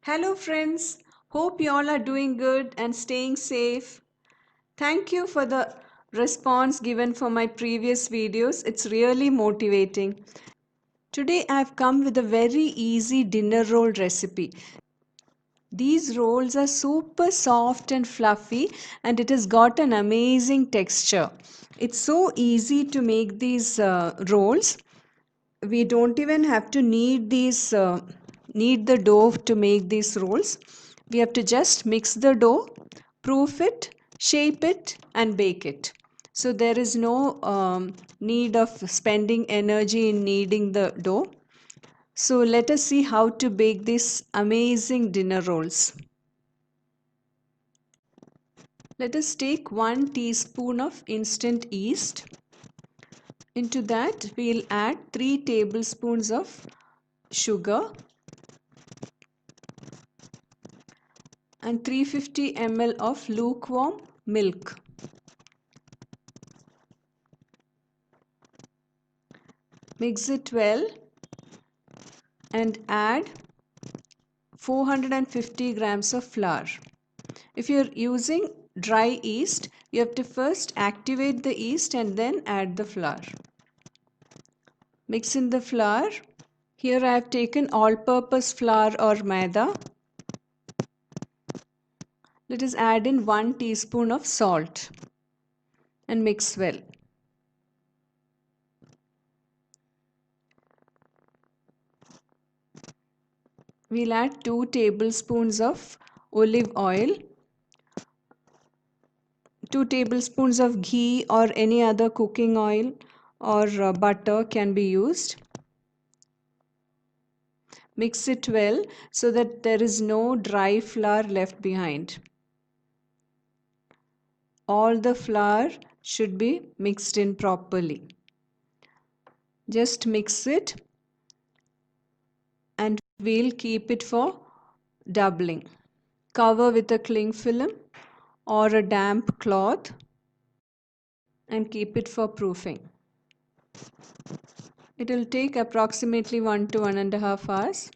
Hello, friends. Hope you all are doing good and staying safe. Thank you for the response given for my previous videos. It's really motivating. Today, I've come with a very easy dinner roll recipe. These rolls are super soft and fluffy, and it has got an amazing texture. It's so easy to make these rolls. We don't even have to knead the dough to make these rolls. We have to just mix the dough, proof it, shape it, and bake it. So there is no need of spending energy in kneading the dough. So let us see how to bake these amazing dinner rolls. Let us take 1 teaspoon of instant yeast. Into that we'll add 3 tablespoons of sugar and 350 ml of lukewarm milk. Mix it well and add 450 grams of flour. If you're using dry yeast, you have to first activate the yeast and then add the flour. Mix in the flour. Here I have taken all-purpose flour or Maida. Let us add in 1 teaspoon of salt and mix well. We'll add 2 tablespoons of olive oil, 2 tablespoons of ghee or any other cooking oil or butter can be used. Mix it well so that there is no dry flour left behind. All the flour should be mixed in properly. Just mix it and we'll keep it for doubling. Cover with a cling film or a damp cloth and keep it for proofing. It will take approximately 1 to 1.5 hours.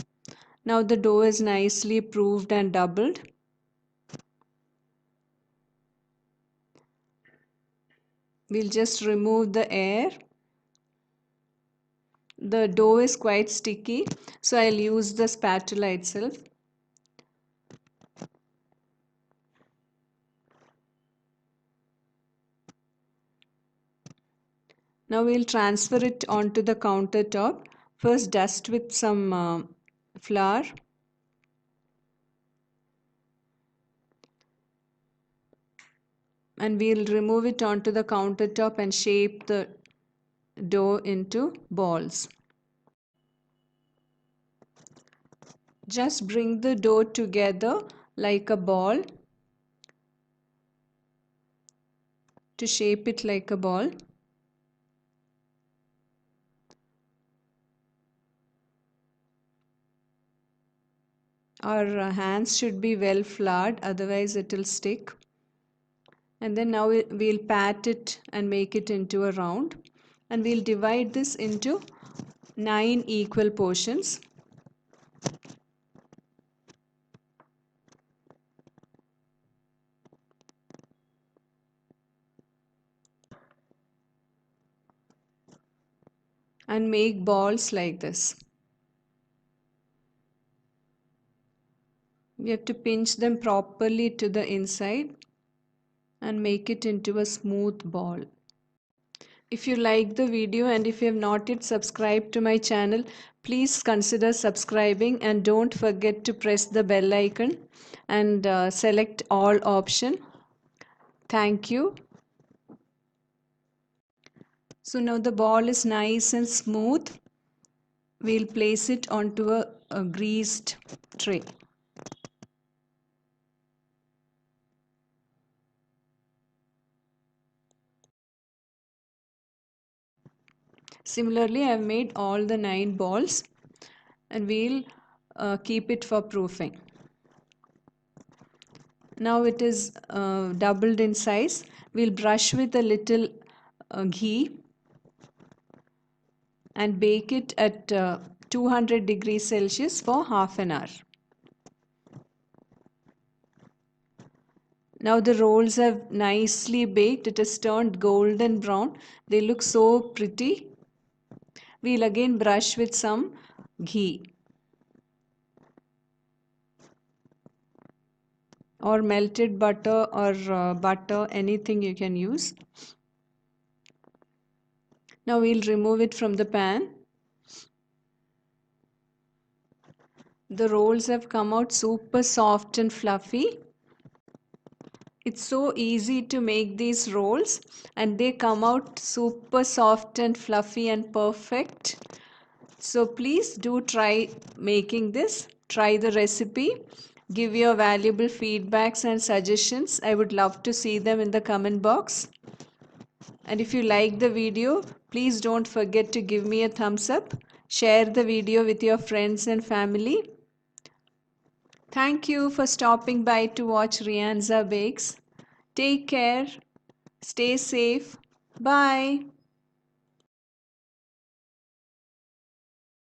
Now the dough is nicely proofed and doubled. We'll just remove the air. The dough is quite sticky, so I'll use the spatula itself. Now we'll transfer it onto the countertop. First dust with some flour. And we'll remove it onto the countertop and shape the dough into balls. Just bring the dough together like a ball to shape it like a ball. Our hands should be well floured, otherwise it will stick. And then now we'll pat it and make it into a round. And we'll divide this into 9 equal portions. And make balls like this. We have to pinch them properly to the inside and make it into a smooth ball. If you like the video and if you have not yet subscribed to my channel, please consider subscribing and don't forget to press the bell icon and select all option. Thank you. So now the ball is nice and smooth. We'll place it onto a greased tray. Similarly, I have made all the 9 balls and we'll keep it for proofing. Now it is doubled in size. We'll brush with a little ghee and bake it at 200 degrees Celsius for half an hour. Now the rolls have nicely baked. It has turned golden brown. They look so pretty. We'll again brush with some ghee or melted butter or butter, anything you can use. Now we'll remove it from the pan. The rolls have come out super soft and fluffy. It's so easy to make these rolls and they come out super soft and fluffy and perfect. So please do try making this. Try the recipe. Give your valuable feedbacks and suggestions. I would love to see them in the comment box. And if you like the video, please don't forget to give me a thumbs up. Share the video with your friends and family. Thank you for stopping by to watch Rianza Bakes. Take care. Stay safe. Bye.